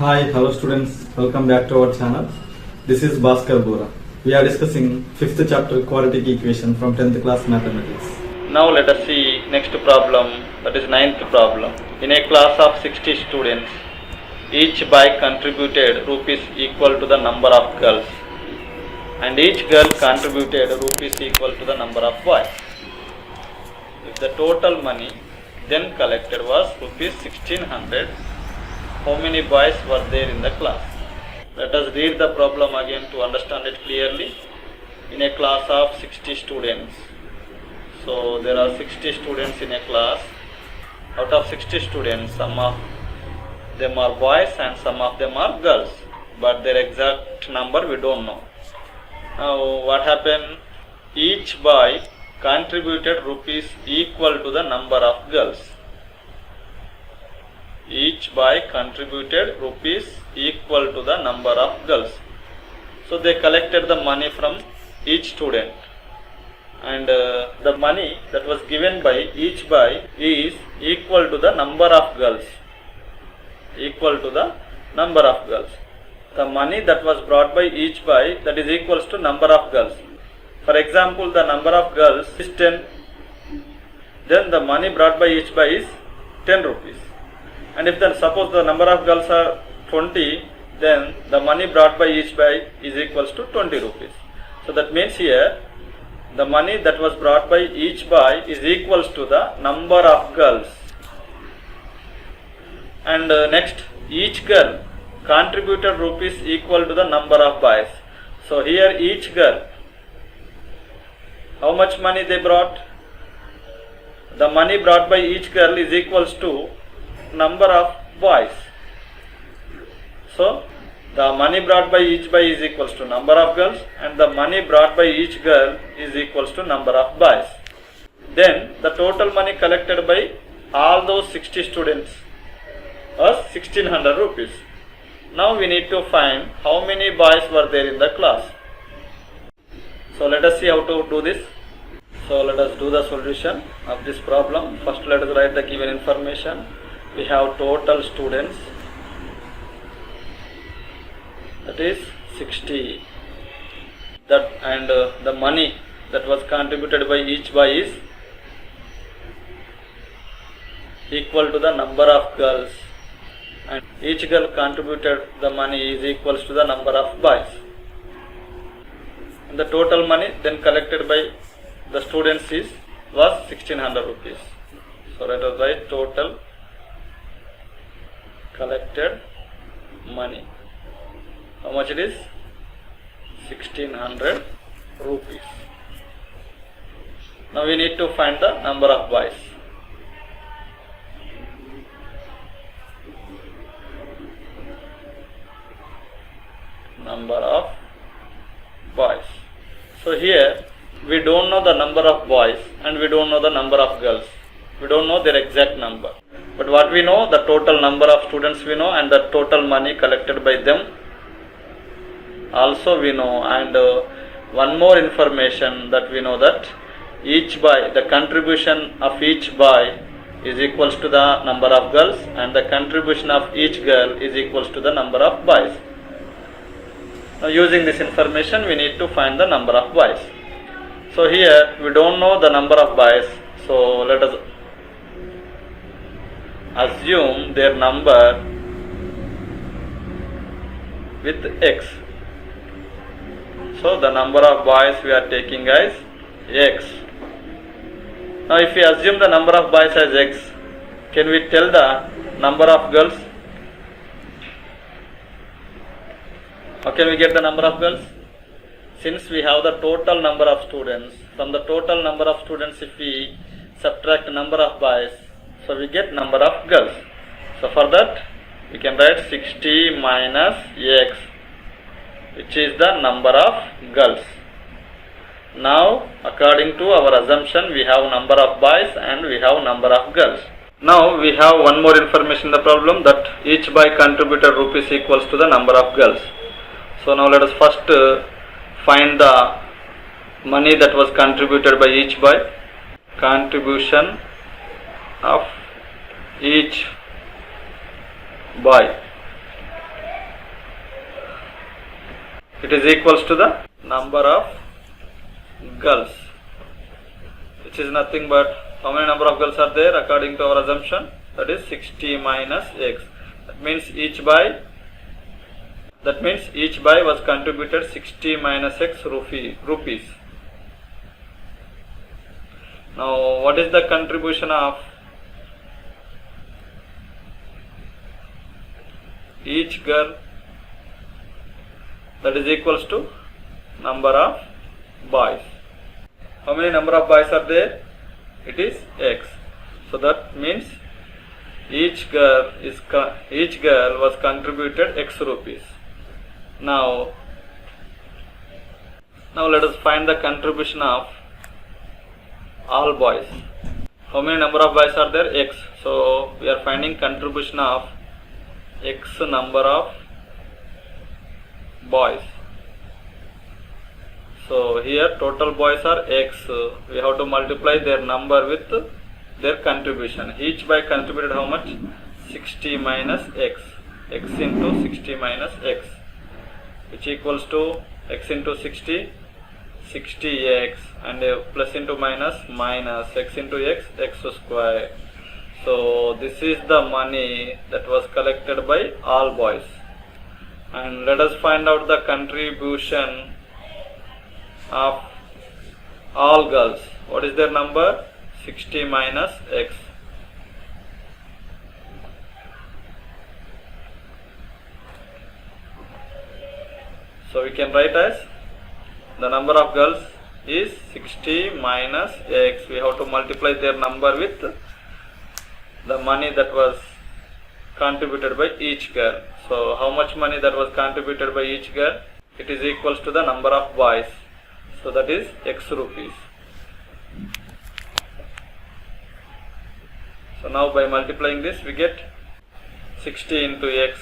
Hi, hello students, welcome back to our channel. This is Bhaskar Bora. We are discussing 5th chapter quadratic equation from 10th class mathematics. Now let us see next problem, that is 9th problem. In a class of 60 students, each boy contributed rupees equal to the number of girls and each girl contributed rupees equal to the number of boys. If the total money then collected was rupees 1600, how many boys were there in the class? Let us read the problem again to understand it clearly. In a class of 60 students, so there are 60 students in a class. Out of 60 students, some of them are boys and some of them are girls, but their exact number we don't know. Now what happened? Each boy contributed rupees equal to the number of girls. Each boy contributed rupees equal to the number of girls. So they collected the money from each student, and the money that was given by each boy is equal to the number of girls. Equal to the number of girls. The money that was brought by each boy, that is equals to number of girls. For example, the number of girls is 10. Then the money brought by each boy is 10 rupees. And if suppose the number of girls are 20, then the money brought by each boy is equals to 20 rupees. So that means here the money that was brought by each boy is equals to the number of girls. And next, each girl contributed rupees equal to the number of boys. So here each girl, how much money they brought? The money brought by each girl is equals to number of boys. So the money brought by each boy is equals to number of girls, and the money brought by each girl is equals to number of boys. Then the total money collected by all those 60 students was 1600 rupees. Now we need to find how many boys were there in the class. So let us see how to do this. So let us do the solution of this problem. First let us write the given information. We have total students, that is 60, that, and the money that was contributed by each boy is equal to the number of girls, and each girl contributed the money is equals to the number of boys, and the total money then collected by the students was 1600 rupees. So let us write total collected money. How much it is? 1600 rupees. Now we need to find the number of boys. Number of boys. So here we don't know the number of boys and we don't know the number of girls. We don't know their exact number. But what we know, the total number of students we know, and the total money collected by them also we know. And one more information that we know, that each boy, the contribution of each boy is equals to the number of girls, and the contribution of each girl is equals to the number of boys. Now using this information we need to find the number of boys. So here we don't know the number of boys, so let us assume their number with x. So the number of boys we are taking as x. Now if we assume the number of boys as x, can we tell the number of girls? How can we get the number of girls? Since we have the total number of students, from the total number of students if we subtract number of boys, so we get number of girls. So for that we can write 60 minus x, which is the number of girls. Now according to our assumption we have number of boys and we have number of girls. Now we have one more information in the problem, that each boy contributed rupees equals to the number of girls. So now let us first find the money that was contributed by each boy. Contribution of each boy it is equals to the number of girls, which is nothing but how many number of girls are there according to our assumption, that is 60 minus x. That means each boy was contributed 60 minus x rupees. Now what is the contribution of each girl? That is equals to number of boys. How many number of boys are there? It is x. So that means each girl was contributed x rupees. Now let us find the contribution of all boys. How many number of boys are there? X. So we are finding contribution of x number of boys. So here total boys are x. We have to multiply their number with their contribution. Each boy contributed how much? 60 minus x. X into 60 minus x, which equals to x into 60, 60x, and plus into minus x into x square. So this is the money that was collected by all boys. And let us find out the contribution of all girls. What is their number? 60 minus x. So we can write as the number of girls is 60 minus x. We have to multiply their number with the money that was contributed by each girl. So how much money that was contributed by each girl? It is equals to the number of boys. So that is x rupees. So now by multiplying this we get 60 into x,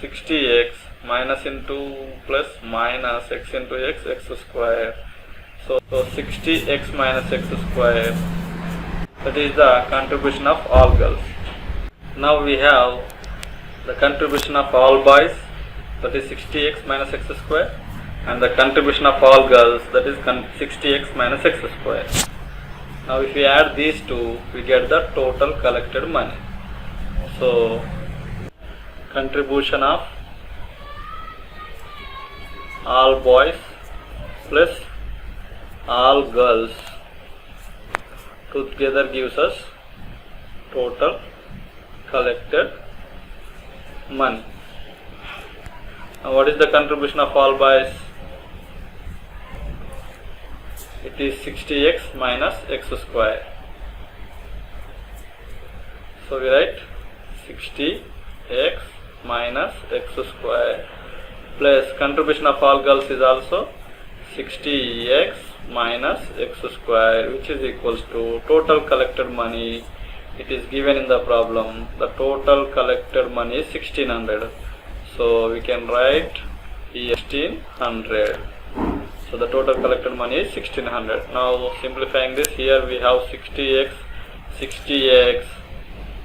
60x, minus into plus minus x into x square. So 60x minus x square, that is the contribution of all girls. Now we have the contribution of all boys, that is 60x minus x square, and the contribution of all girls, that is 60x minus x square. Now if we add these two, we get the total collected money. So contribution of all boys plus all girls together gives us total collected money. Now what is the contribution of all boys? It is 60x minus x square. So we write 60x minus x square plus contribution of all girls is also 60x minus x square, which is equals to total collected money. It is given in the problem. The total collected money is 1600. So we can write 1600. So the total collected money is 1600. Now simplifying this, here we have 60x, 60x,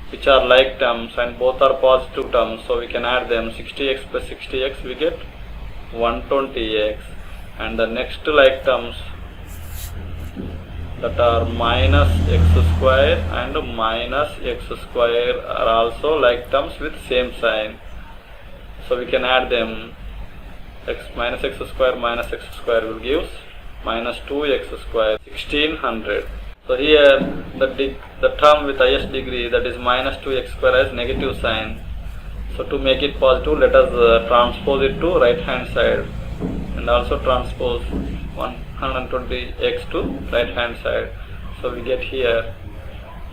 which are like terms and both are positive terms. So we can add them. 60x plus 60x we get 120x. And the next like terms that are minus x square and minus x square are also like terms with same sign. So we can add them. X minus x square will give minus 2x square, 1600. So here the term with highest degree, that is minus 2x square, has negative sign. So to make it positive, let us transpose it to right hand side and also transpose 120x to right hand side. So we get here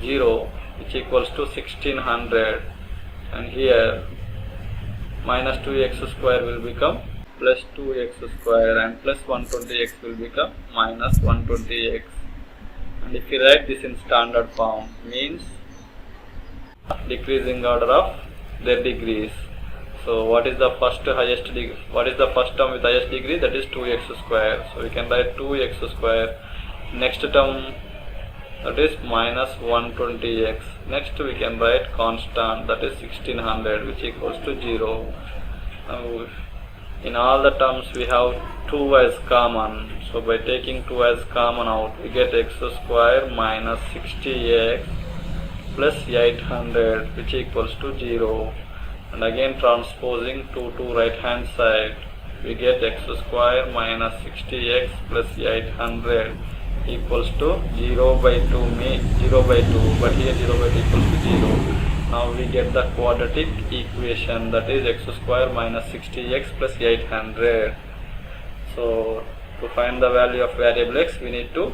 0, which equals to 1600, and here minus 2x square will become plus 2x square, and plus 120x will become minus 120x. And if you write this in standard form, means decreasing order of their degrees. So what is the first highest degree? What is the first term with highest degree? That is 2x square. So we can write 2x square. Next term, that is minus 120x. Next we can write constant, that is 1600, which equals to 0. Now In all the terms we have 2 as common. So by taking 2 as common out, we get x square minus 60x plus 800, which equals to 0. And again transposing 2 to right hand side, we get x square minus 60x plus 800 equals to 0 by 2, but here 0 by 2 equals to 0. Now we get the quadratic equation, that is x square minus 60x plus 800. So to find the value of variable x, we need to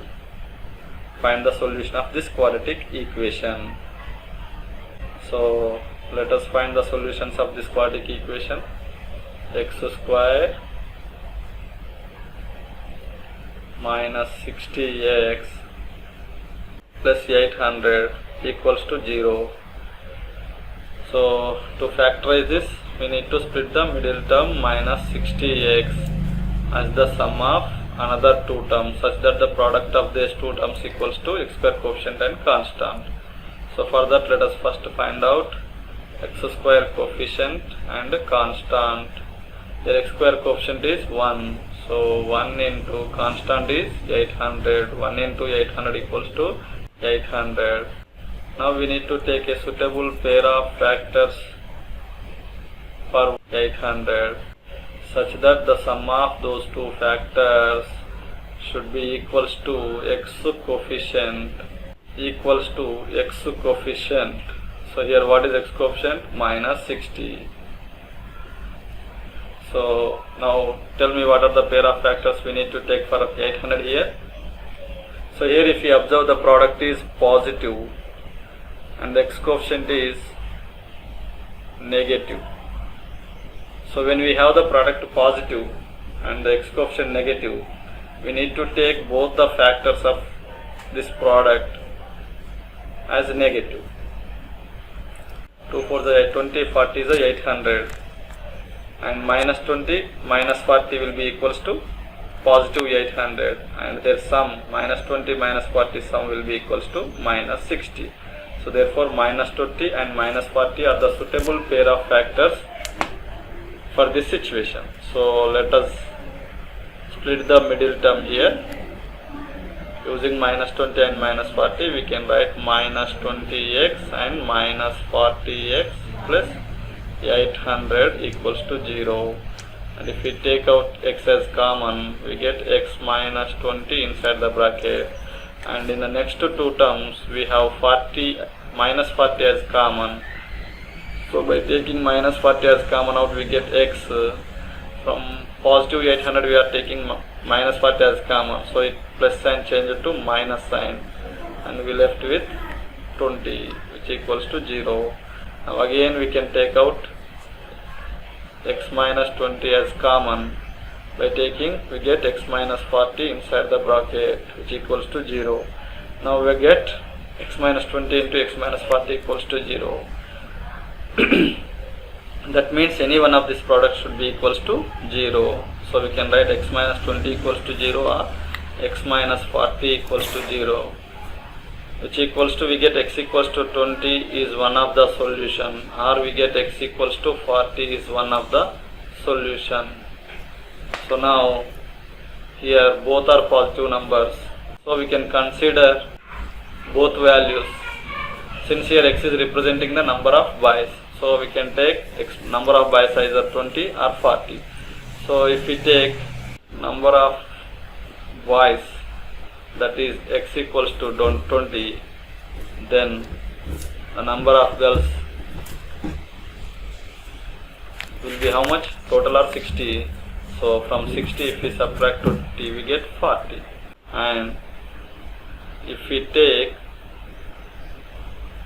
find the solution of this quadratic equation. So let us find the solutions of this quadratic equation. X square minus 60x plus 800 equals to 0. So to factorize this, we need to split the middle term minus 60x as the sum of another 2 terms, such that the product of these 2 terms equals to x square coefficient and constant. So for that, let us first find out x square coefficient and constant. Their x square coefficient is 1. So 1 into constant is 800. 1 into 800 equals to 800. Now we need to take a suitable pair of factors for 800, such that the sum of those 2 factors should be equals to x coefficient equals to x coefficient. So here what is x coefficient? Minus 60. So now tell me what are the pair of factors we need to take for 800 here. So here if you observe, the product is positive and the x coefficient is negative. So when we have the product positive and the x coefficient negative, we need to take both the factors of this product as negative. 2 for the 20, 40 is the 800, and minus 20 minus 40 will be equals to positive 800, and their sum minus 20 minus 40 sum will be equals to minus 60. So therefore minus 20 and minus 40 are the suitable pair of factors for this situation. So let us split the middle term here. Using minus 20 and minus 40, we can write minus 20x and minus 40x plus 800 equals to 0. And if we take out x as common, we get x minus 20 inside the bracket. And in the next 2 terms, we have minus 40 as common. So by taking minus 40 as common out, we get x. From positive 800, we are taking minus 40 as common. So it plus sign changed to minus sign, and we left with 20, which equals to 0. Now again we can take out x minus 20 as common. By taking, we get x minus 40 inside the bracket, which equals to 0. Now we get x minus 20 into x minus 40 equals to 0. That means any one of these products should be equals to 0. So we can write x minus 20 equals to 0 or x minus 40 equals to 0, which equals to, we get x equals to 20 is one of the solution, or we get x equals to 40 is one of the solution. So now here both are positive numbers, so we can consider both values. Since here x is representing the number of bytes, so we can take x number of bytes either 20 or 40. So if we take number of bytes, that is x equals to 20, then the number of girls will be how much? Total are 60. So from 60, if we subtract 20, we get 40. And if we take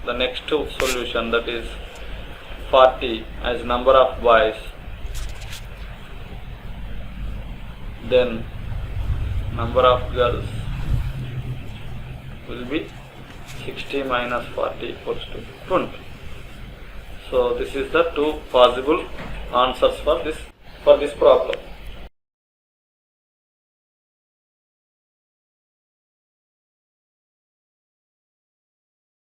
the next solution, that is 40 as number of boys, then number of girls will be 60 minus 40 equals to 20. So this is the two possible answers for this problem.